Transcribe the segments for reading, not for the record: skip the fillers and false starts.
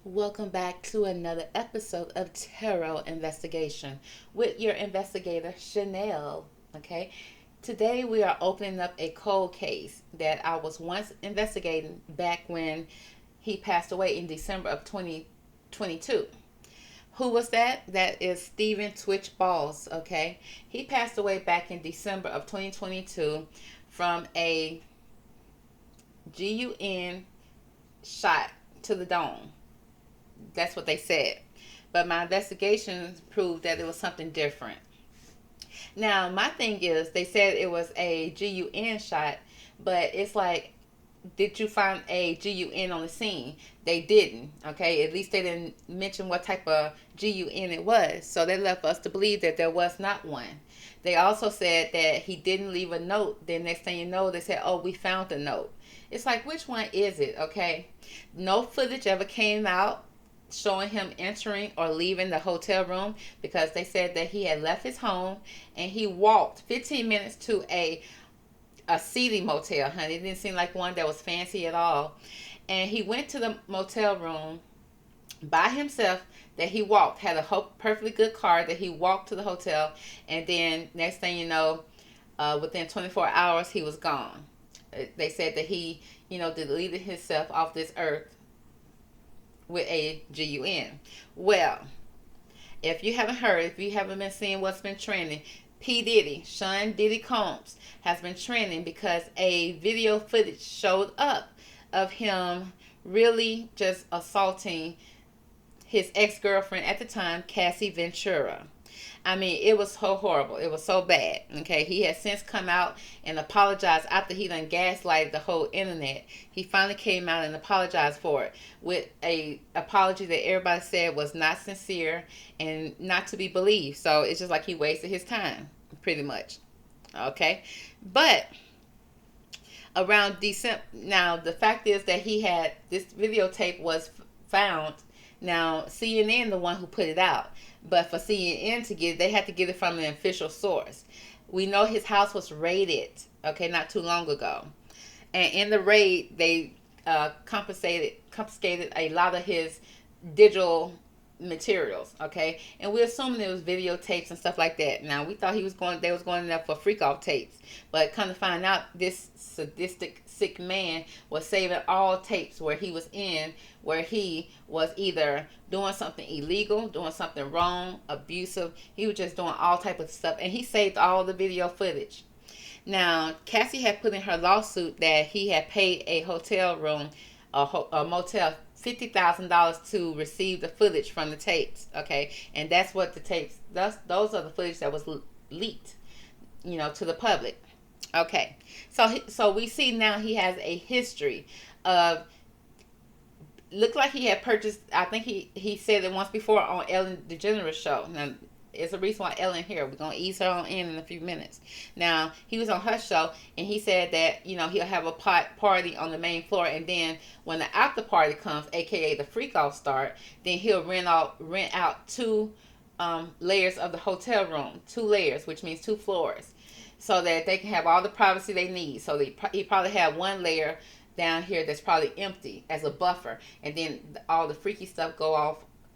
Welcome back to another episode of Tarot Investigation with your investigator, Shannel. Okay, today we are opening up a cold case that I was once investigating back when he passed away in December of 2022. Who was that? That is Stephen Twitch Balls. Okay, he passed away back in December of 2022 from a GUN shot to the dome. That's what they said. But my investigations proved that it was something different. Now, my thing is, they said it was a GUN shot, but it's like, did you find a GUN on the scene? They didn't. Okay, at least they didn't mention what type of GUN it was. So they left us to believe that there was not one. They also said that he didn't leave a note. Then next thing you know, they said, "Oh, we found the note." It's like, which one is it? Okay, no footage ever came out showing him entering or leaving the hotel room because they said that he had left his home and he walked 15 minutes to a seedy motel, honey. It didn't seem like one that was fancy at all. And he went to the motel room by himself, that he walked, had a perfectly good car, that he walked to the hotel, and then next thing you know, within 24 hours, he was gone. They said that he, deleted himself off this earth with a GUN. Well, if you haven't heard, if you haven't been seeing what's been trending, P. Diddy, Sean Diddy Combs, has been trending because a video footage showed up of him really just assaulting his ex-girlfriend at the time, Cassie Ventura. I mean, it was so horrible. It was so bad. Okay, he has since come out and apologized after he done gaslighted the whole internet. He finally came out and apologized for it with a apology that everybody said was not sincere and not to be believed. So it's just like he wasted his time, pretty much. Okay, but around December, now the fact is that he had this videotape was found. Now CNN, the one who put it out, but for CNN to get it, they had to get it from an official source. We know his house was raided, okay, not too long ago, and in the raid they confiscated a lot of his digital materials, okay, and we're assuming it was videotapes and stuff like that. Now we thought they was going in there for freak off tapes, but come to find out, this sadistic sick man was saving all tapes where he was in, where he was either doing something illegal, doing something wrong, abusive. He was just doing all type of stuff, and he saved all the video footage. Now Cassie had put in her lawsuit that he had paid a hotel room, a motel, $50,000 to receive the footage from the tapes. Okay, and that's what the tapes. Those are the footage that was leaked, to the public. Okay, so we see now he has a history of. Looked like he had purchased. I think he said it once before on Ellen DeGeneres show. Now, it's a reason why Ellen here. We're gonna ease her on in a few minutes. Now he was on her show and he said that he'll have a party on the main floor, and then when the after party comes, aka the freak off start, then he'll rent out two layers of the hotel room, 2 layers, which means 2 floors, so that they can have all the privacy they need. So he probably had one layer down here that's probably empty as a buffer, and then all the freaky stuff go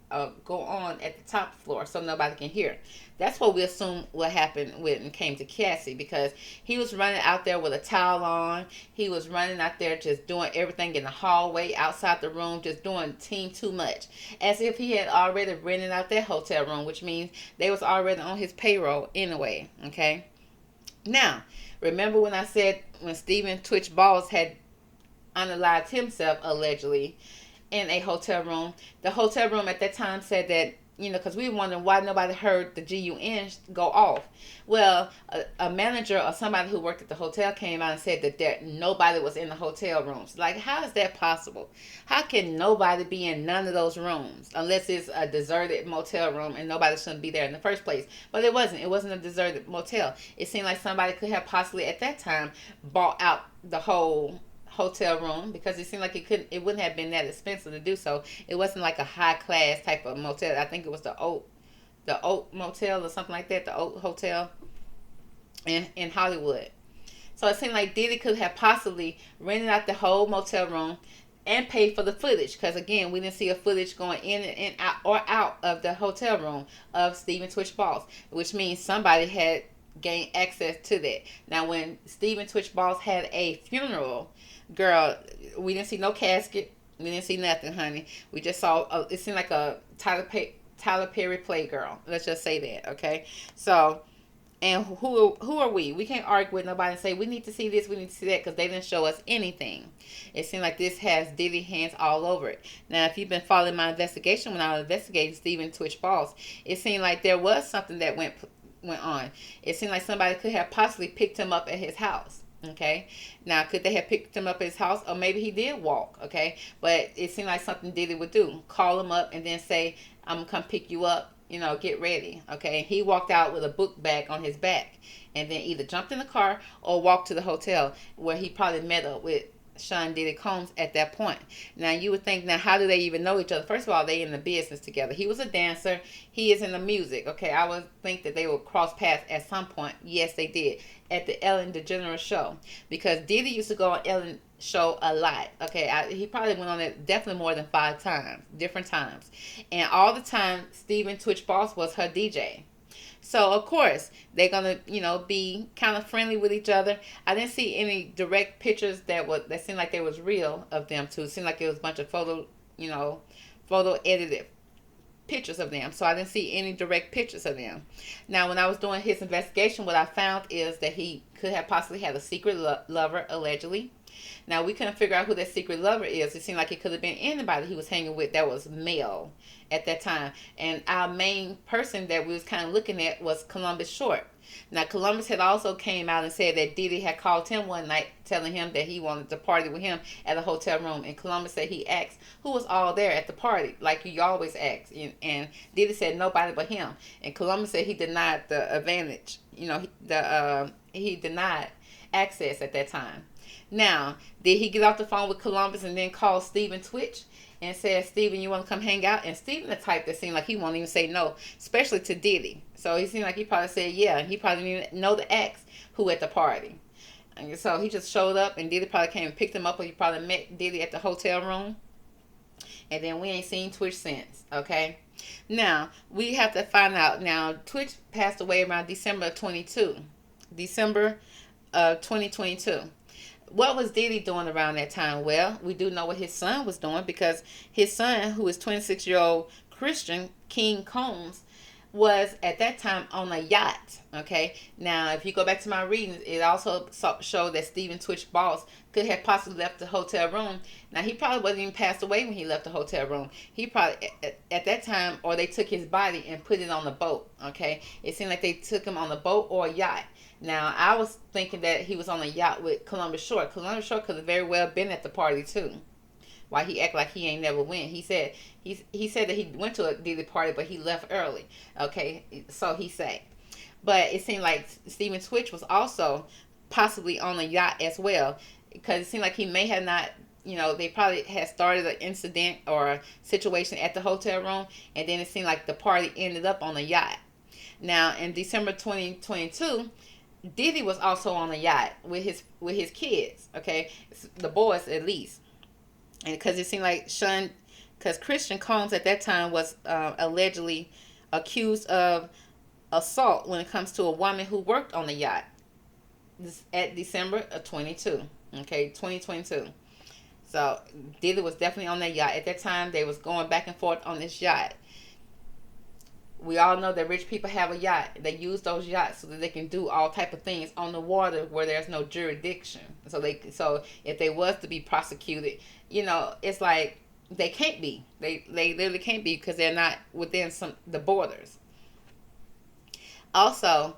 on at the top floor so nobody can hear. That's what we assume what happened when it came to Cassie, because he was running out there with a towel on. He was running out there just doing everything in the hallway, outside the room, just doing team too much, as if he had already rented out that hotel room, which means they was already on his payroll anyway. Okay, now remember when I said when Stephen Twitch Balls had unalived himself allegedly in a hotel room. The hotel room at that time said that, because we were wondering why nobody heard the GUN go off. Well, a manager or somebody who worked at the hotel came out and said that nobody was in the hotel rooms. Like, how is that possible? How can nobody be in none of those rooms unless it's a deserted motel room and nobody shouldn't be there in the first place? But it wasn't. It wasn't a deserted motel. It seemed like somebody could have possibly at that time bought out the whole hotel room, because it seemed like it wouldn't have been that expensive to do so. It wasn't like a high class type of motel. I think it was the Oak Motel or something like that, the Oak Hotel in Hollywood. So it seemed like Diddy could have possibly rented out the whole motel room, and pay for the footage, because again, we didn't see a footage going in and out or out of the hotel room of Stephen Twitch Boss, which means somebody had gained access to that. Now, when Stephen Twitch Boss had a funeral, girl, we didn't see no casket. We didn't see nothing, honey. We just saw it seemed like a Tyler Perry Playgirl. Let's just say that, okay? So, and who are we? We can't argue with nobody and say we need to see this, we need to see that, because they didn't show us anything. It seemed like this has Diddy hands all over it. Now, if you've been following my investigation, when I was investigating Stephen Twitch Boss, it seemed like there was something that went on. It seemed like somebody could have possibly picked him up at his house. Okay, now could they have picked him up at his house, or maybe he did walk? Okay, but it seemed like something Diddy would do: call him up and then say, "I'm gonna come pick you up. You know, get ready." Okay, he walked out with a book bag on his back, and then either jumped in the car or walked to the hotel where he probably met up with Sean Diddy Combs at that point. Now you would think, now how do they even know each other? First of all, they in the business together. He was a dancer. He is in the music. Okay, I would think that they would cross paths at some point. Yes, they did at the Ellen DeGeneres show, because Diddy used to go on Ellen show a lot. Okay, he probably went on it definitely more than 5 times, different times, and all the time Stephen Twitch Boss was her DJ. So of course they're gonna, be kind of friendly with each other. I didn't see any direct pictures that seemed like they was real of them two. It seemed like it was a bunch of photo edited pictures of them. So I didn't see any direct pictures of them. Now, when I was doing his investigation, what I found is that he could have possibly had a secret lover, allegedly. Now, we couldn't figure out who that secret lover is. It seemed like it could have been anybody he was hanging with that was male at that time. And our main person that we was kind of looking at was Columbus Short. Now, Columbus had also came out and said that Diddy had called him one night telling him that he wanted to party with him at a hotel room. And Columbus said he asked who was all there at the party, like he always asks. And Diddy said nobody but him. And Columbus said he denied the advantage. He denied access at that time. Now, did he get off the phone with Columbus and then call Stephen Twitch and said, "Stephen, you want to come hang out?" And Stephen, the type that seemed like he won't even say no, especially to Diddy. So he seemed like he probably said yeah. He probably didn't even know the ex who at the party. And so he just showed up, and Diddy probably came and picked him up, or he probably met Diddy at the hotel room. And then we ain't seen Twitch since, okay? Now, we have to find out. Now, Twitch passed away around December of 2022. What was Diddy doing around that time? Well, we do know what his son was doing, because his son, who is 26-year-old Christian King Combs, was at that time on a yacht. Okay, now if you go back to my readings, it also showed that Stephen Twitch Boss could have possibly left the hotel room. Now, he probably wasn't even passed away when he left the hotel room. He probably at that time, or they took his body and put it on the boat. Okay, it seemed like they took him on the boat or a yacht. Now, I was thinking that he was on a yacht with Columbus Short. Columbus Short could have very well been at the party too. Why he act like he ain't never went? He said that he went to a Diddy party, but he left early. Okay, so he said. But it seemed like Stephen Twitch was also possibly on a yacht as well, because it seemed like he may have not. They probably had started an incident or a situation at the hotel room, and then it seemed like the party ended up on a yacht. Now, in December 2022. Diddy was also on a yacht with his kids, okay, the boys at least, and because it seemed like because Christian Combs at that time was allegedly accused of assault when it comes to a woman who worked on the yacht. At December of 2022. So Diddy was definitely on that yacht at that time. They was going back and forth on this yacht. We all know that rich people have a yacht. They use those yachts so that they can do all type of things on the water where there's no jurisdiction. So if they was to be prosecuted, it's like they can't be. They literally can't be, because they're not within the borders. Also,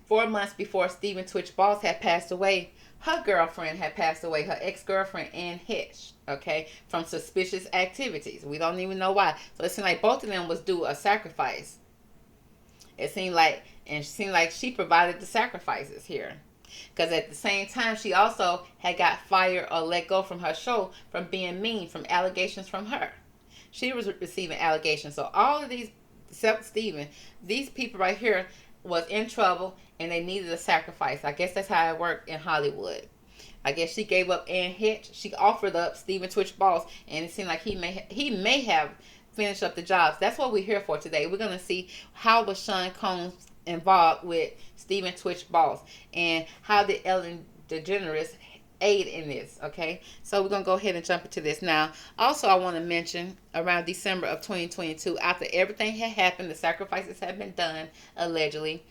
4 months before Stephen Twitch Boss had passed away, her girlfriend had passed away, her ex-girlfriend, Ann Hitch, okay, from suspicious activities. We don't even know why. So it seemed like both of them was due a sacrifice. It seemed like she provided the sacrifices here. Because at the same time, she also had got fired or let go from her show from being mean, from allegations from her. She was receiving allegations. So all of these, except Stephen, these people right here was in trouble, and they needed a sacrifice. I guess that's how it worked in Hollywood. I guess she gave up Ann Hitch. She offered up Stephen Twitch Boss, and it seemed like he may have finished up the jobs. That's what we're here for today. We're gonna see how was Sean Combs involved with Stephen Twitch Boss, and how did Ellen DeGeneres aid in this. Okay, so we're gonna go ahead and jump into this now. Also, I want to mention around December of 2022, after everything had happened, the sacrifices had been done allegedly.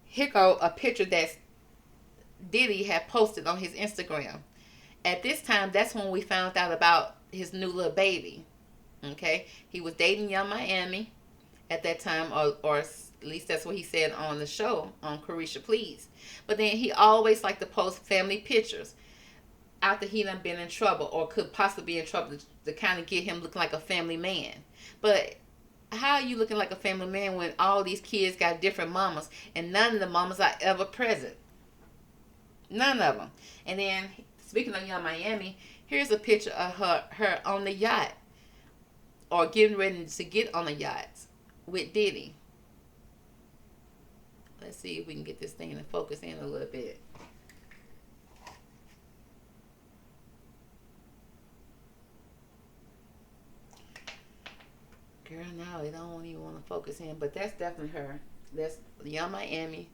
Here go a picture that Diddy had posted on his Instagram. At this time, that's when we found out about his new little baby. Okay, he was dating Young Miami at that time, or at least that's what he said on the show on Carisha Please. But then he always liked to post family pictures after he done been in trouble, or could possibly be in trouble, to kind of get him looking like a family man. But how are you looking like a family man when all these kids got different mamas, and none of the mamas are ever present? None of them. And then, speaking of Young Miami, here's a picture of her on the yacht, or getting ready to get on the yacht with Diddy. Let's see if we can get this thing to focus in a little bit. Girl, no, they don't even want to focus in, but that's definitely her. That's Young Miami.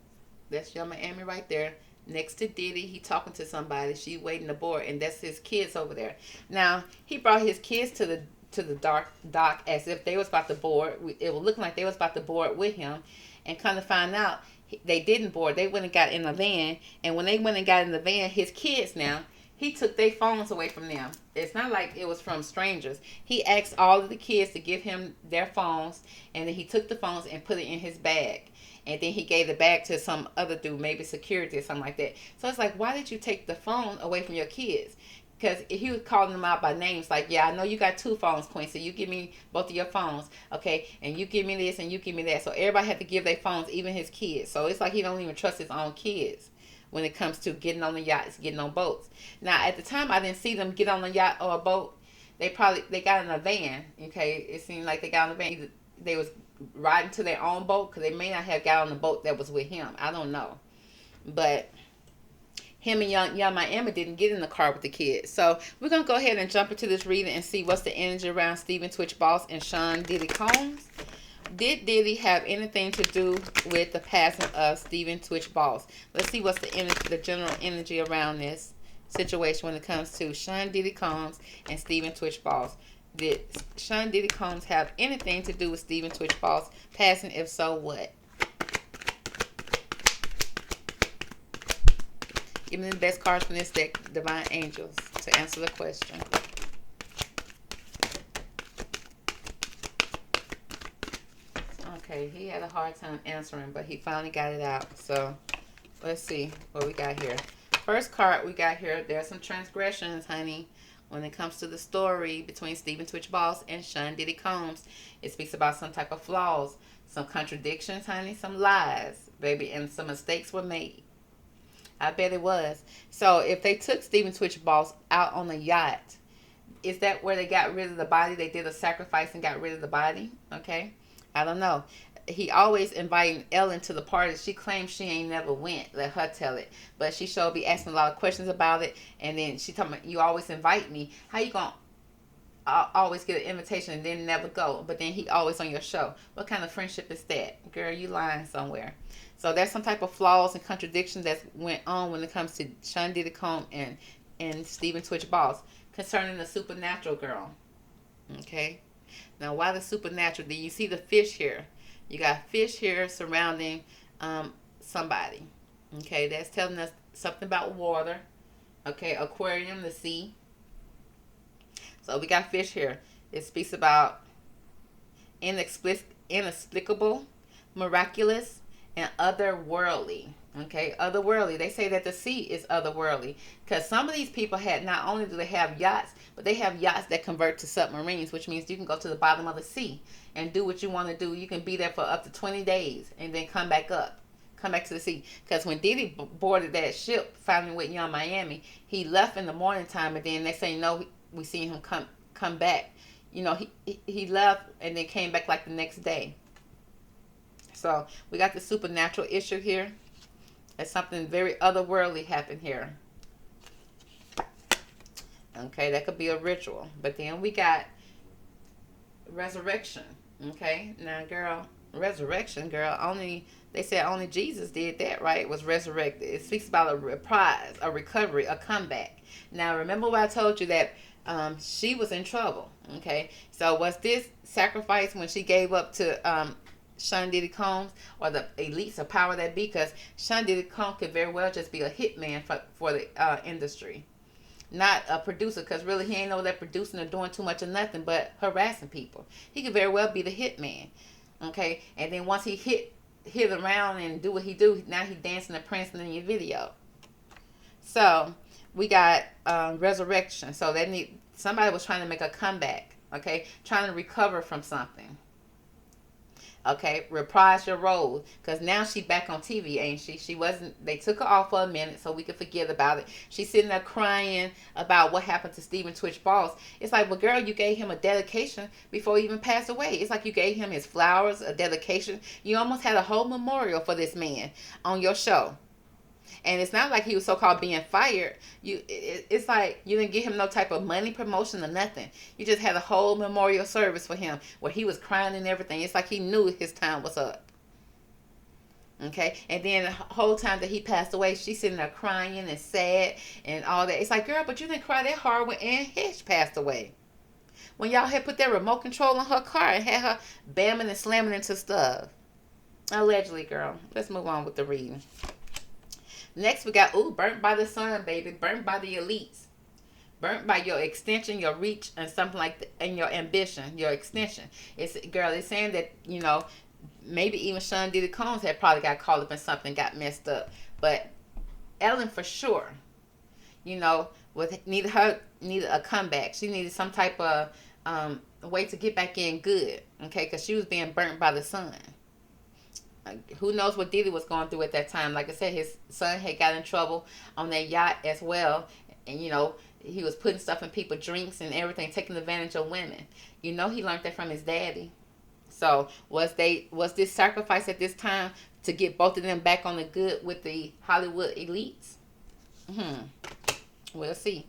That's Young Miami right there. Next to Diddy, he talking to somebody. She waiting to board, and that's his kids over there. Now, he brought his kids to the dock as if they was about to board. It was looking like they was about to board with him, and kind of find out they didn't board. They went and got in the van, and when they went and got in the van, his kids now, he took their phones away from them. It's not like it was from strangers. He asked all of the kids to give him their phones, and then he took the phones and put it in his bag. And then he gave the bag to some other dude, maybe security or something like that. So it's like, why did you take the phone away from your kids? Because he was calling them out by names, like, yeah, I know you got 2 phones, Queen, so you give me both of your phones, okay? And you give me this and you give me that. So everybody had to give their phones, even his kids. So it's like he don't even trust his own kids when it comes to getting on the yachts, getting on boats. Now, at the time, I didn't see them get on a yacht or a boat. They got in a van, okay? It seemed like they got on a van. They was riding to their own boat, because they may not have got on the boat that was with him. I don't know. But him and Young Miami didn't get in the car with the kids. So we're going to go ahead and jump into this reading and see what's the energy around Stephen Twitch Boss and Sean Diddy Combs. Did Diddy have anything to do with the passing of Stephen Twitch Boss? Let's see what's the general energy around this situation when it comes to Sean Diddy Combs and Stephen Twitch Boss. Did Sean Diddy Combs have anything to do with Stephen Twitch Boss passing? If so, what? Give me the best cards from this deck, Divine Angels, to answer the question. Okay, he had a hard time answering, but he finally got it out. So, let's see what we got here. First card we got here, there's some transgressions, honey. When it comes to the story between Stephen Twitch Boss and Sean Diddy Combs, it speaks about some type of flaws, some contradictions, honey, some lies, baby, and some mistakes were made. I bet it was. So if they took Stephen Twitch Boss out on a yacht, is that where they got rid of the body? They did a sacrifice and got rid of the body? Okay. I don't know. He always inviting Ellen to the party. She claims she ain't never went. Let her tell it. But she sure be asking a lot of questions about it. And then she talking about, you always invite me. How you gonna always get an invitation and then never go? But then he always on your show. What kind of friendship is that? Girl, you lying somewhere. So there's some type of flaws and contradictions that went on when it comes to Sean Diddy Combs and Stephen Twitch Boss concerning the supernatural girl. Okay. Now, why the supernatural? Do you see the fish here? You got fish here surrounding somebody. Okay, that's telling us something about water. Okay, aquarium, the sea. So we got fish here. It speaks about inexplicable, miraculous, and otherworldly. Okay, otherworldly. They say that the sea is otherworldly, because some of these people had, not only do they have yachts, but they have yachts that convert to submarines, which means you can go to the bottom of the sea and do what you want to do. You can be there for up to 20 days and then come back to the sea. Because when Diddy boarded that ship, finally with Young Miami, he left in the morning time, and then they say no, we seen him come back. You know, he left and then came back like the next day. So we got the supernatural issue here. There's something very otherworldly happened here. Okay, that could be a ritual. But then we got resurrection. Okay, now girl, resurrection, girl. Only they said only Jesus did that, right? Was resurrected. It speaks about a reprise, a recovery, a comeback. Now remember what I told you that she was in trouble. Okay, so was this sacrifice when she gave up to Sean Diddy Combs or the elites of power that be? Because Sean Diddy Combs could very well just be a hitman for the industry, not a producer, because really he ain't know that producing or doing too much of nothing but harassing people. He could very well be the hitman. Okay, and then once he hit around and do what he do, now he dancing and prancing in your video. So we got resurrection. So that somebody was trying to make a comeback. Okay, trying to recover from something. Okay, reprise your role, because now she back on TV, ain't she? She wasn't. They took her off for a minute so we could forget about it. She's sitting there crying about what happened to Stephen Twitch Boss. It's like, well, girl, you gave him a dedication before he even passed away. It's like you gave him his flowers, a dedication. You almost had a whole memorial for this man on your show. And it's not like he was so-called being fired. It's like you didn't give him no type of money, promotion, or nothing. You just had a whole memorial service for him where he was crying and everything. It's like he knew his time was up. Okay, and then the whole time that he passed away, she's sitting there crying and sad and all that. It's like, girl, but you didn't cry that hard when Ann Hitch passed away. When y'all had put that remote control on her car and had her bamming and slamming into stuff. Allegedly, girl. Let's move on with the reading. Next, we got, burnt by the sun, baby. Burnt by the elites. Burnt by your extension, your reach, and something like that, and your ambition, your extension. It's saying that, maybe even Sean Diddy Combs had probably got caught up in something, got messed up. But Ellen, for sure, needed a comeback. She needed some type of way to get back in good, okay? Because she was being burnt by the sun. Who knows what Diddy was going through at that time. Like I said, his son had got in trouble on that yacht as well. And, he was putting stuff in people's drinks and everything, taking advantage of women. He learned that from his daddy. So was this sacrifice at this time to get both of them back on the good with the Hollywood elites? We'll see.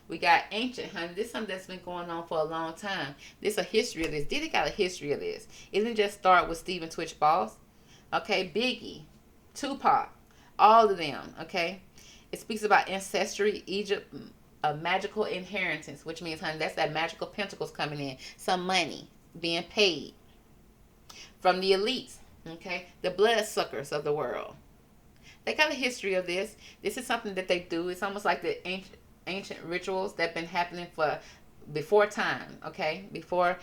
We got ancient, honey. This is something that's been going on for a long time. This a history of this. Diddy got a history of this. It didn't just start with Stephen Twitch Boss. Okay, Biggie, Tupac, all of them, okay? It speaks about ancestry, Egypt, a magical inheritance, which means, honey, that's that magical pentacles coming in. Some money being paid from the elites, okay? The bloodsuckers of the world. They got a history of this. This is something that they do. It's almost like the ancient rituals that been happening for before time, okay? Before,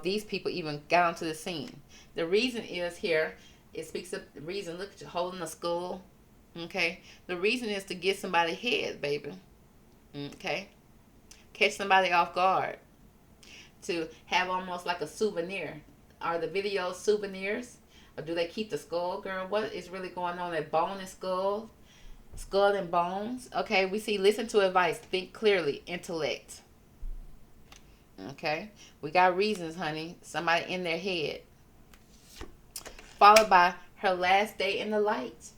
these people even got onto the scene. The reason is here. It speaks of the reason. Look at you holding a skull. Okay. The reason is to get somebody head, baby. Okay. Catch somebody off guard. To have almost like a souvenir. Are the videos souvenirs? Or do they keep the skull, girl? What is really going on? That bone and skull? Skull and bones? Okay. We see listen to advice. Think clearly. Intellect. Okay. We got reasons, honey. Somebody in their head. Followed by her last day in the light.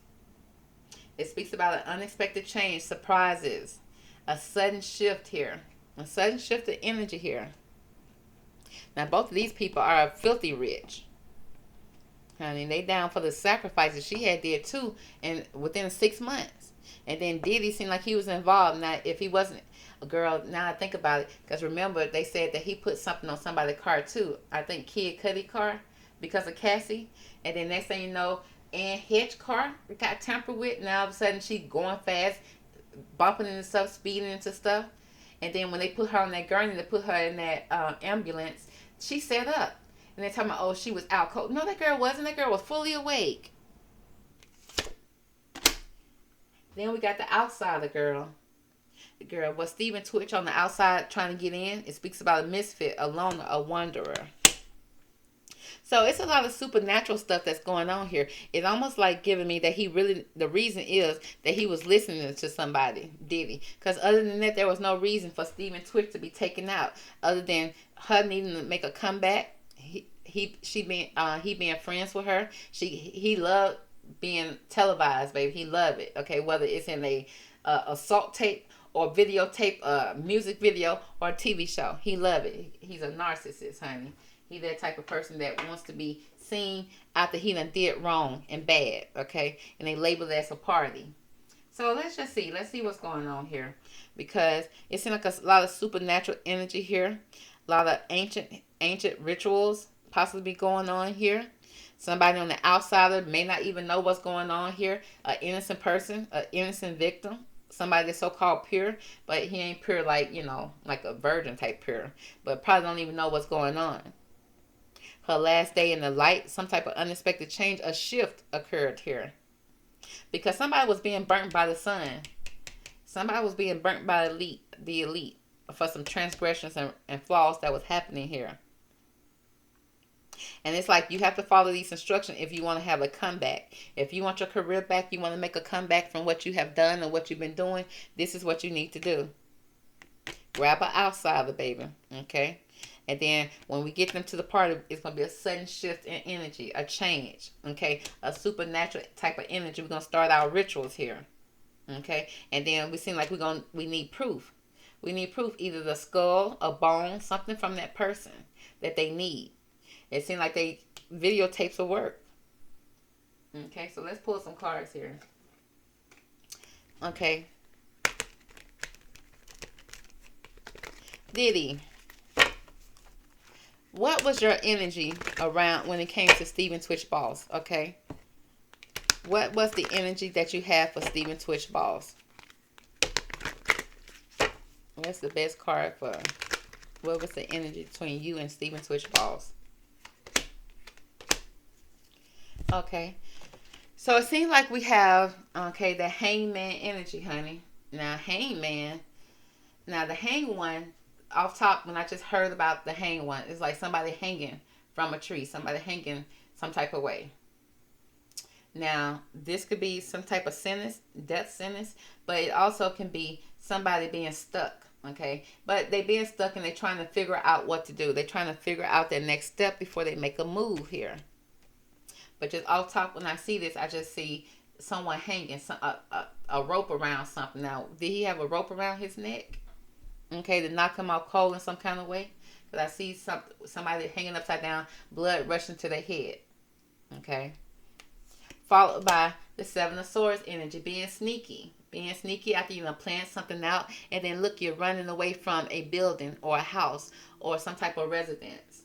It speaks about an unexpected change, surprises, a sudden shift here, a sudden shift of energy here. Now, both of these people are filthy rich. Honey, they down for the sacrifices she had did too, and within 6 months. And then Diddy seemed like he was involved. Now, if he wasn't a girl, now I think about it, because remember they said that he put something on somebody's car too. I think Kid Cudi car. Because of Cassie. And then next thing you know, Ann Hitch car got tampered with. Now all of a sudden she going fast, bumping into stuff, speeding into stuff. And then when they put her on that gurney, they put her in that ambulance, she set up. And they're talking about, oh, she was out cold. No, that girl wasn't. That girl was fully awake. Then we got the outside of the girl. The girl was Stephen Twitch on the outside trying to get in. It speaks about a misfit, a loner, a wanderer. So it's a lot of supernatural stuff that's going on here. It's almost like giving me that the reason is that he was listening to somebody, Diddy. Because other than that, there was no reason for Stephen Twitch to be taken out. Other than her needing to make a comeback. He being friends with her. He loved being televised, baby. He loved it. Okay, whether it's in a assault tape or videotape a music video or a TV show. He love it. He's a narcissist, honey. He's that type of person that wants to be seen after he done did wrong and bad, okay? And they label it as a party. So let's just see. Let's see what's going on here. Because it seems like a lot of supernatural energy here. A lot of ancient rituals possibly be going on here. Somebody on the outsider may not even know what's going on here. An innocent person, an innocent victim. Somebody that's so-called pure, but he ain't pure like, like a virgin type pure. But probably don't even know what's going on. Her last day in the light, some type of unexpected change, a shift occurred here. Because somebody was being burnt by the sun. Somebody was being burnt by the elite for some transgressions and flaws that was happening here. And it's like you have to follow these instructions if you want to have a comeback. If you want your career back, you want to make a comeback from what you have done and what you've been doing, this is what you need to do. Grab an outsider, baby. Okay? And then when we get them to the party, it's going to be a sudden shift in energy, a change. Okay? A supernatural type of energy. We're going to start our rituals here. Okay? And then we seem like we need proof. We need proof, either the skull, a bone, something from that person that they need. It seems like they videotapes will work. Okay, so let's pull some cards here. Okay. Diddy, what was your energy around when it came to Stephen Twitch Balls? Okay. What was the energy that you had for Stephen Twitch Balls? What's the best card for? What was the energy between you and Stephen Twitch Balls? Okay. So it seems like we have, okay, the hangman energy, honey. Now, hangman. Now, the hang one, off top, when I just heard about the hang one, it's like somebody hanging from a tree. Somebody hanging some type of way. Now, this could be some type of sentence, death sentence, but it also can be somebody being stuck, okay? But they being stuck and they're trying to figure out what to do. They're trying to figure out their next step before they make a move here. But just off top, when I see this, I just see someone hanging, a rope around something. Now, did he have a rope around his neck? Okay, to knock him out cold in some kind of way? Because I see somebody hanging upside down, blood rushing to their head. Okay. Followed by the Seven of Swords energy, being sneaky. Being sneaky after you plan something out, and then look, you're running away from a building or a house or some type of residence.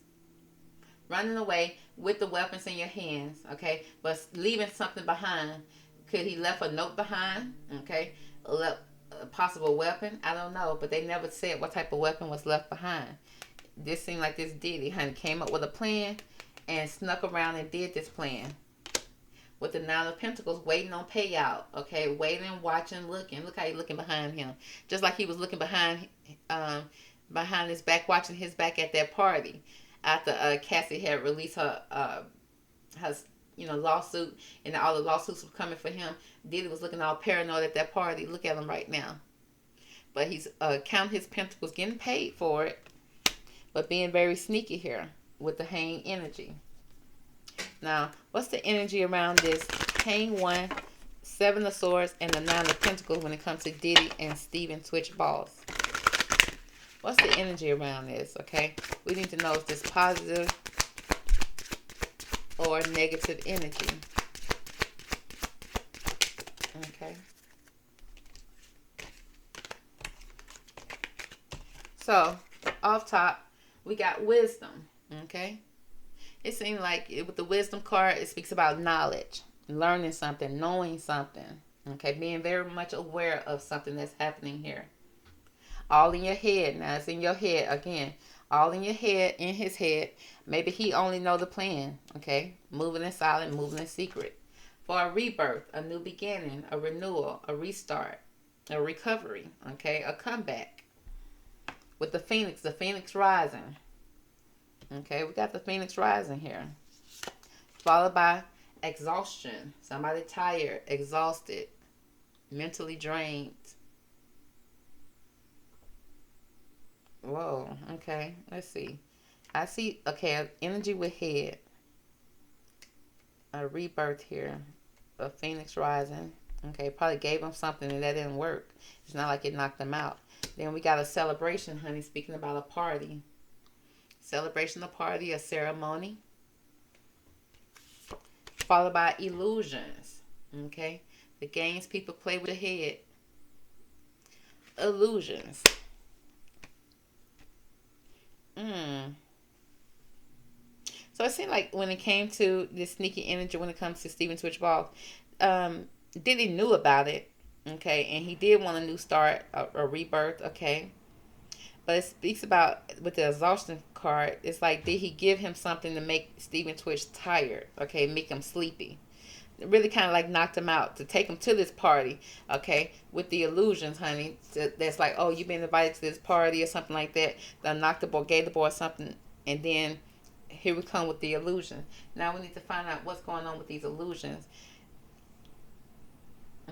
Running away with the weapons in your hands, okay? But leaving something behind. Could he left a note behind, okay? A possible weapon, I don't know. But they never said what type of weapon was left behind. This seemed like this Diddy, honey, came up with a plan and snuck around and did this plan. With the Nine of Pentacles, waiting on payout, okay? Waiting, watching, looking. Look how he's looking behind him. Just like he was looking behind his back, watching his back at that party. After Cassie had released her lawsuit, and all the lawsuits were coming for him, Diddy was looking all paranoid at that party. Look at him right now. But he's counting his pentacles, getting paid for it, but being very sneaky here with the hang energy. Now, what's the energy around this hang one, Seven of Swords, and the Nine of Pentacles when it comes to Diddy and Stephen Twitch Balls? What's the energy around this, okay? We need to know if this positive or negative energy. Okay. So, off top, we got wisdom, okay? It seems like with the wisdom card, it speaks about knowledge, learning something, knowing something, okay? Being very much aware of something that's happening here. All in your head. Now, it's in your head again. All in your head, in his head. Maybe he only know the plan, okay? Moving in silent, moving in secret. For a rebirth, a new beginning, a renewal, a restart, a recovery, okay? A comeback. With the phoenix rising. Okay, we got the phoenix rising here. Followed by exhaustion. Somebody tired, exhausted, mentally drained. Whoa, okay, let's see. I see, okay, energy with head. A rebirth here. A phoenix rising. Okay, probably gave him something and that didn't work. It's not like it knocked him out. Then we got a celebration, honey. Speaking about a party. Celebration, a party, a ceremony. Followed by illusions. Okay? The games people play with the head. Illusions. So it seemed like when it came to this sneaky energy, when it comes to Stephen Twitch Ball, Diddy knew about it, okay, and he did want a new start, a rebirth, okay. But it speaks about with the exhaustion card. It's like, did he give him something to make Stephen Twitch tired, okay, make him sleepy? It really kind of like knocked him out to take him to this party, okay, with the illusions, honey. That's like, oh, you've been invited to this party or something like that. That knocked the boy, gave the boy something, and then here we come with the illusion. Now we need to find out what's going on with these illusions.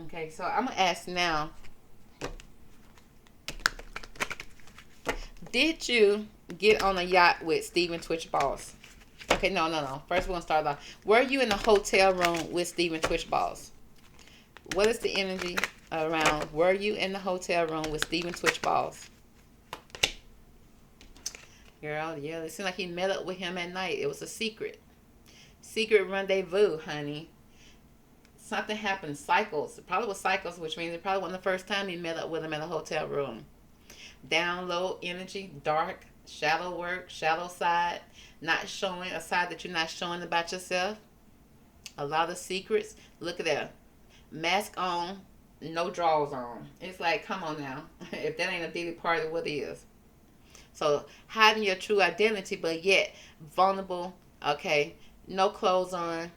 Okay, so I'm gonna ask now. Did you get on a yacht with Stephen Twitch Boss? Okay, no. First, we're going to start off. Were you in a hotel room with Stephen Twitch Boss? What is the energy around? Were you in the hotel room with Stephen Twitch Boss? Girl, yeah, it seemed like he met up with him at night. It was a secret. Secret rendezvous, honey. Something happened. Cycles. It probably was cycles, which means it probably wasn't the first time he met up with him in a hotel room. Down low energy, dark, shallow work, shallow side, not showing a side that you're not showing about yourself. A lot of secrets. Look at that. Mask on, no drawers on. It's like, come on now. If that ain't a Diddy party, what is? So hiding your true identity, but yet vulnerable. Okay, no clothes on.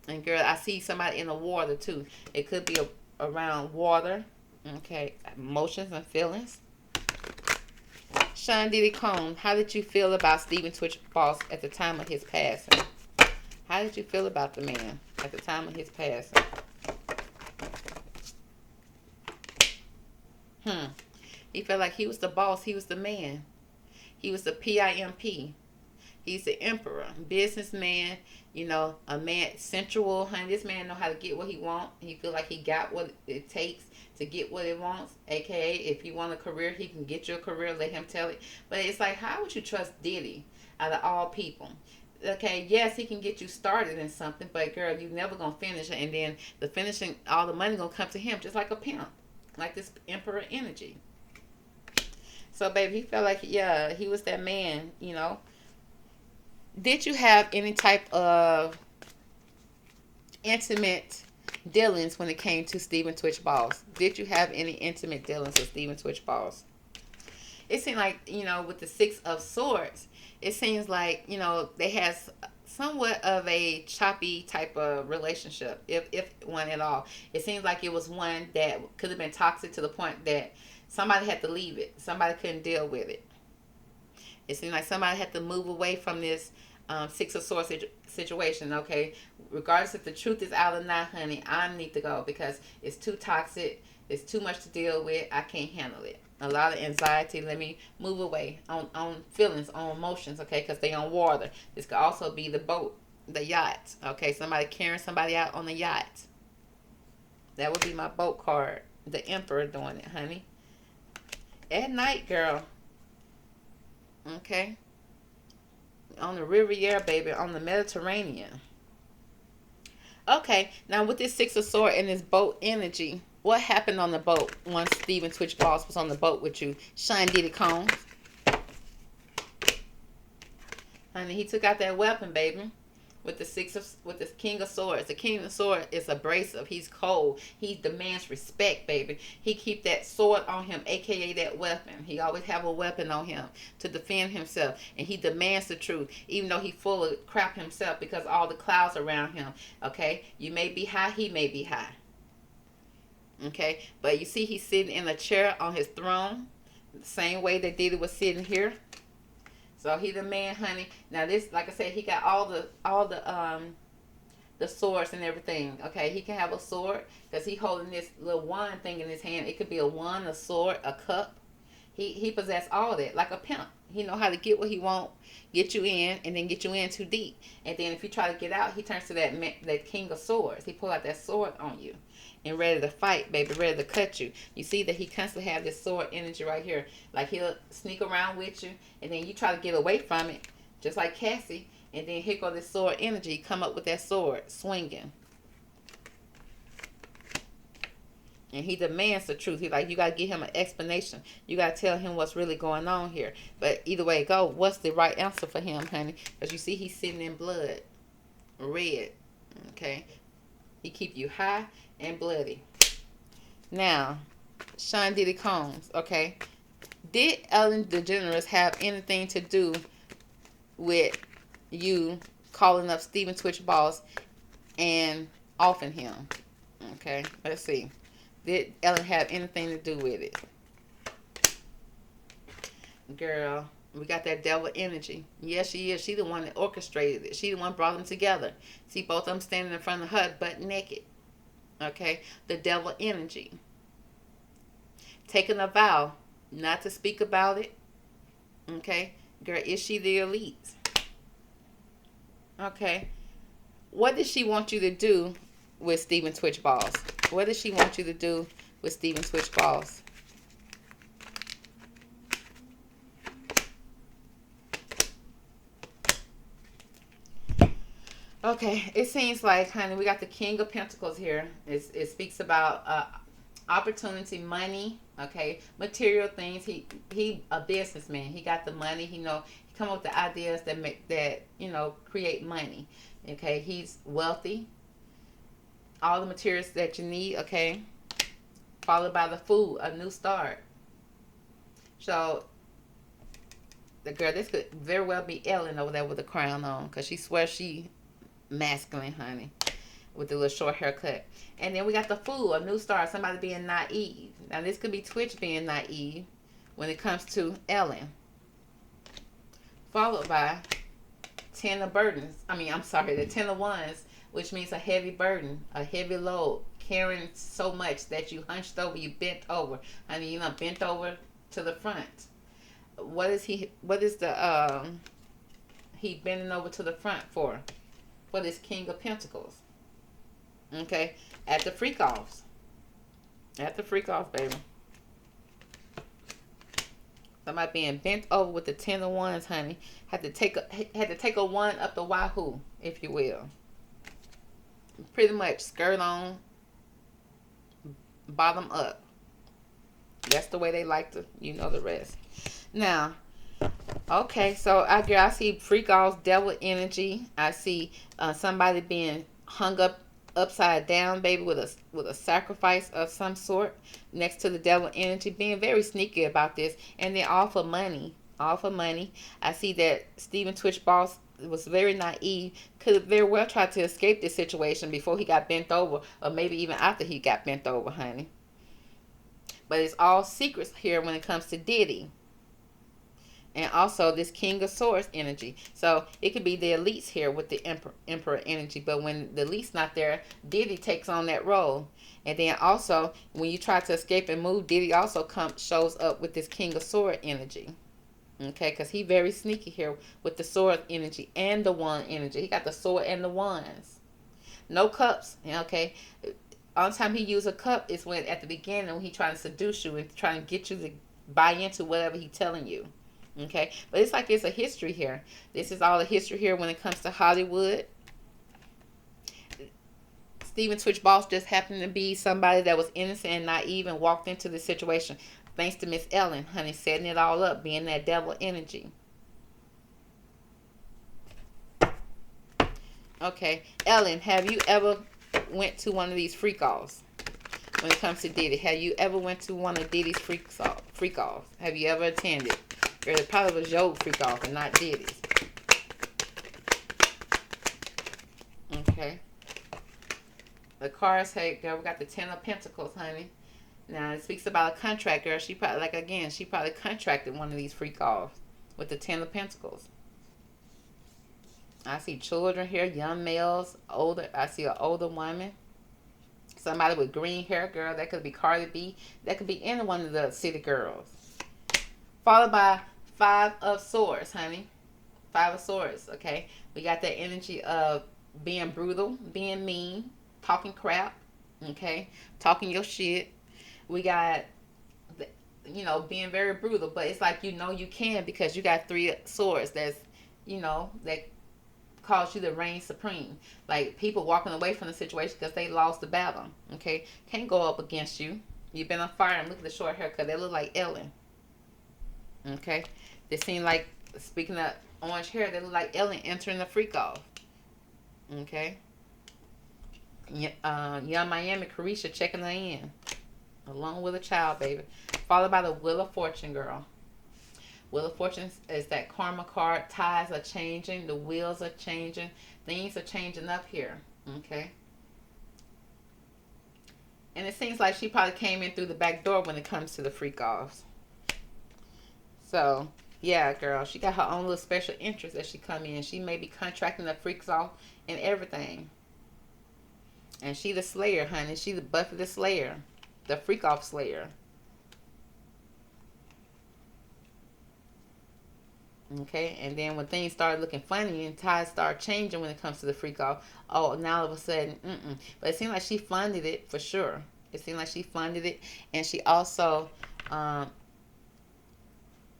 And girl, I see somebody in the water too. It could be around water. Okay, emotions and feelings. Sean Diddy Combs, how did you feel about Stephen Twitch Boss at the time of his passing? How did you feel about the man at the time of his passing? He felt like he was the boss. He was the man. He was the PIMP. He's the emperor, businessman, a man, sensual, honey. This man know how to get what he want. He feel like he got what it takes to get what it wants. AKA, if you want a career, he can get you a career. Let him tell it. But it's like, how would you trust Diddy out of all people? Okay, yes, he can get you started in something, but girl, you never gonna finish it. And then the finishing, all the money gonna come to him, just like a pimp, like this emperor energy. So, baby, he felt like, yeah, he was that man, Did you have any type of intimate dealings when it came to Stephen Twitch Boss? Did you have any intimate dealings with Stephen Twitch Boss? It seemed like, with the Six of Swords, it seems like, they had somewhat of a choppy type of relationship, if one at all. It seems like it was one that could have been toxic to the point that somebody had to leave it. Somebody couldn't deal with it. It seemed like somebody had to move away from this Six of Swords situation, okay? Regardless if the truth is out or not, honey, I need to go because it's too toxic. It's too much to deal with. I can't handle it. A lot of anxiety. Let me move away on feelings, on emotions, okay? Because they on water. This could also be the boat, the yacht, okay? Somebody carrying somebody out on the yacht. That would be my boat card. The Emperor doing it, honey. At night, girl. Okay? On the Riviera, baby. On the Mediterranean. Okay. Now, with this Six of Swords and this boat energy, what happened on the boat once Stephen Twitch Boss was on the boat with you? Sean Diddy Combs. Honey, he took out that weapon, baby. With the King of Swords. The King of Swords is abrasive. He's cold. He demands respect, baby. He keep that sword on him, aka that weapon. He always have a weapon on him to defend himself. And he demands the truth, even though he full of crap himself because all the clouds around him. Okay? You may be high, he may be high. Okay? But you see he's sitting in a chair on his throne. The same way that Diddy was sitting here. So he the man, honey. Now this, like I said, he got all the swords and everything. Okay, he can have a sword because he holding this little wand thing in his hand. It could be a wand, a sword, a cup. He possessed all that like a pimp. He know how to get what he want, get you in, and then get you in too deep. And then if you try to get out, he turns to that king of swords. He pull out that sword on you, and ready to fight, baby, ready to cut you. You see that he constantly have this sword energy right here. Like he'll sneak around with you, and then you try to get away from it, just like Cassie. And then here go this sword energy, come up with that sword, swinging. And he demands the truth. He like, you got to give him an explanation. You got to tell him what's really going on here. But either way it go, what's the right answer for him, honey? Because you see he's sitting in blood. Red. Okay? He keep you high and bloody. Now, Sean Diddy Combs. Okay? Did Ellen DeGeneres have anything to do with you calling up Stephen Twitch Boss and offing him? Okay? Let's see. Did Ellen have anything to do with it? Girl, we got that devil energy. Yes, she is. She the one that orchestrated it. She the one brought them together. See both of them standing in front of her butt naked. Okay? The devil energy. Taking a vow not to speak about it. Okay? Girl, is she the elite? Okay. What did she want you to do with Stephen Twitch Balls? What does she want you to do with Stephen Twitch Balls? Okay, it seems like, honey, we got the King of Pentacles here. It speaks about opportunity, money, okay, material things. He a businessman. He got the money. He come up with the ideas that create money. Okay, he's wealthy. All the materials that you need, okay, followed by the food, a new start. So the girl, this could very well be Ellen over there with the crown on, because she swears she masculine, honey, with the little short haircut. And then we got the fool, a new start, somebody being naive. Now this could be Twitch being naive when it comes to Ellen. Followed by 10 of burdens. The 10 of wands, which means a heavy burden, a heavy load, carrying so much that you hunched over, you bent over. Bent over to the front. What is he bending over to the front for? For this King of Pentacles. Okay? At the freak offs. At the freak off, baby. Somebody being bent over with the 10 of wands, honey. Had to take a one up the wahoo, if you will. Pretty much skirt on, bottom up. That's the way they like to, the rest. Now, okay, so I see freak offs, devil energy. I see somebody being hung up upside down, baby, with a sacrifice of some sort next to the devil energy, being very sneaky about this, and then all for money. All for money. I see that Stephen Twitch Boss was very naive, could very well try to escape this situation before he got bent over, or maybe even after he got bent over, honey. But it's all secrets here when it comes to Diddy. And also this King of Swords energy. So it could be the elites here with the Emperor energy. But when the elite's not there, Diddy takes on that role. And then also, when you try to escape and move, Diddy also shows up with this King of Sword energy. Okay, because he very sneaky here with the sword energy and the wand energy. He got the sword and the wands. No cups. Okay. All the time he use a cup is when at the beginning when he trying to seduce you and trying to get you to buy into whatever he's telling you. Okay, but it's like it's a history here. This is all a history here when it comes to Hollywood. Stephen Twitch Boss just happened to be somebody that was innocent and naive and walked into the situation thanks to Miss Ellen, honey, setting it all up, being that devil energy. Okay, Ellen, have you ever went to one of these freak offs? When it comes to Diddy, have you ever went to one of Diddy's freak offs? Have you ever attended? Girl, it probably was your freak off and not Diddy's. Okay. The cards say, girl, we got the 10 of Pentacles, honey. Now, it speaks about a contract, girl. She probably contracted one of these freak offs with the 10 of Pentacles. I see children here, young males, older. I see an older woman. Somebody with green hair, girl. That could be Cardi B. That could be any one of the city girls. Followed by Five of Swords, honey. Five of Swords, okay? We got that energy of being brutal, being mean, talking crap, okay? Talking your shit. We got, being very brutal, but it's like you can because you got three swords that cause you to reign supreme. Like people walking away from the situation because they lost the battle, okay? Can't go up against you. You've been on fire, and look at the short haircut. They look like Ellen, okay? They seem like, speaking of orange hair, they look like Ellen entering the freak off. Okay. Young Miami Carisha checking her in. Along with a child, baby. Followed by the Wheel of Fortune, girl. Wheel of Fortune is that karma card. Ties are changing. The wheels are changing. Things are changing up here. Okay. And it seems like she probably came in through the back door when it comes to the freak offs. So, yeah, girl, she got her own little special interest as she come in. She may be contracting the freaks off and everything. And she the slayer, honey. She the Buffy the Slayer. The freak off slayer. Okay, and then when things start looking funny and ties start changing when it comes to the freak off, oh, now all of a sudden, But it seemed like she funded it for sure. It seemed like she funded it, and she also,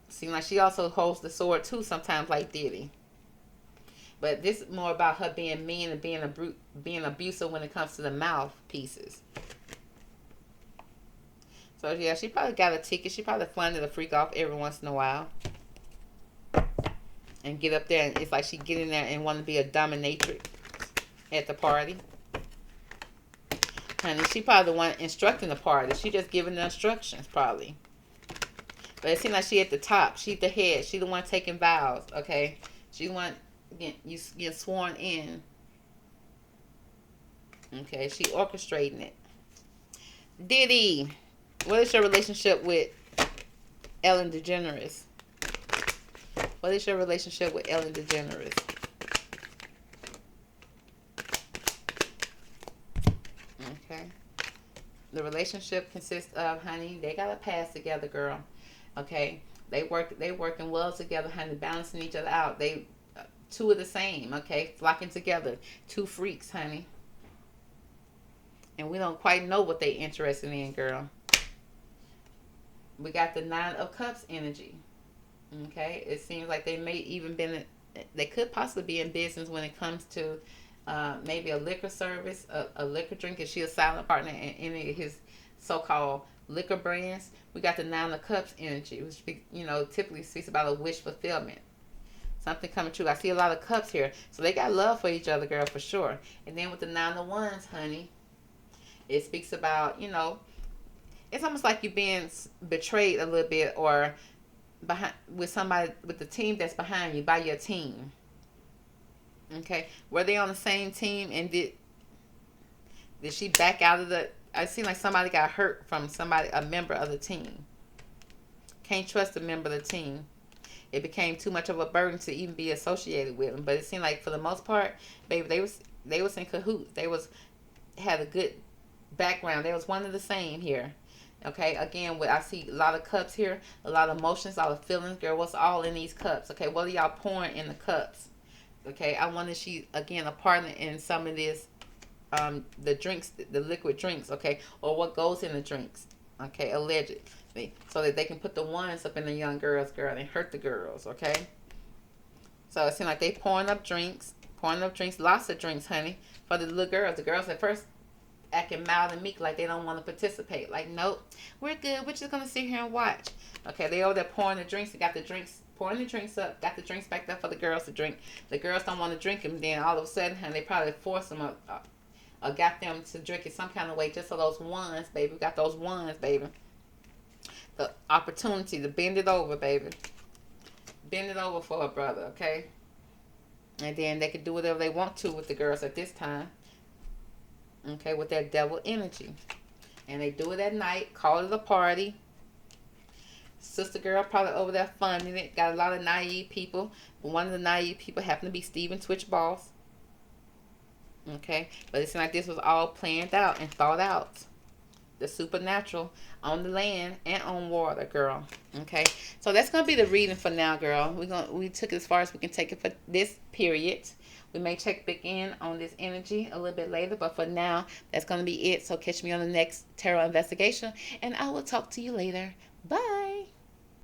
seemed like she also holds the sword too sometimes, like Diddy. But this is more about her being mean and being abusive when it comes to the mouthpieces. So yeah, she probably got a ticket. She probably funded a freak off every once in a while. And get up there, and it's like she get in there and want to be a dominatrix at the party. Honey, she probably the one instructing the party. She just giving the instructions, probably. But it seems like she at the top. She the head. She the one taking vows, okay? She the one get sworn in. Okay, she orchestrating it. Diddy, what is your relationship with Ellen DeGeneres? What is your relationship with Ellen DeGeneres? Okay. The relationship consists of, honey, they got a past together, girl. Okay. They working well together, honey, balancing each other out. They two of the same, okay, flocking together. Two freaks, honey. And we don't quite know what they interested in, girl. We got the Nine of Cups energy. Okay, it seems like they may even they could possibly be in business when it comes to maybe a liquor service, a liquor drink. Is she a silent partner in any of his so-called liquor brands? We got the Nine of Cups energy, which typically speaks about a wish fulfillment. Something coming true. I see a lot of cups here, so they got love for each other, girl, for sure. And then with the Nine of Wands, honey, it speaks about it's almost like you're being betrayed a little bit, or behind with somebody, with the team that's behind you, by your team. Okay, were they on the same team, and did she back out of the? I seem like somebody got hurt from a member of the team. Can't trust a member of the team. It became too much of a burden to even be associated with them. But it seemed like for the most part, baby, they was in cahoots. Had a good background. They was one of the same here. Okay, again, I see a lot of cups here, a lot of emotions, a lot of feelings. Girl, what's all in these cups? Okay, what are y'all pouring in the cups? Okay, I wonder if she, again, a partner in some of this, the drinks, the liquid drinks, okay, or what goes in the drinks, okay, allegedly, so that they can put the ones up in the young girls, girl, and hurt the girls, okay? So it seems like they pouring up drinks, lots of drinks, honey, for the little girls. The girls at first acting mild and meek, like they don't want to participate. Like, nope, we're good. We're just gonna sit here and watch. Okay, they over there pouring the drinks. They got the drinks, pouring the drinks up. Got the drinks back there for the girls to drink. The girls don't want to drink them. Then all of a sudden, and they probably forced them or got them to drink it some kind of way, just so those ones, baby. We got those ones, baby. The opportunity to bend it over, baby. Bend it over for a brother, okay? And then they can do whatever they want to with the girls at this time. Okay, with that devil energy. And they do it at night, call it a party. Sister girl probably over there funding it. Got a lot of naive people. But one of the naive people happened to be Steven Twitch Boss. Okay, but it seemed like this was all planned out and thought out. the supernatural on the land and on water, girl. Okay, so that's gonna be the reading for now, girl. We took it as far as we can take it for this period. We may check back in on this energy a little bit later, but for now, that's gonna be it. So catch me on the next tarot investigation, and I will talk to you later. Bye.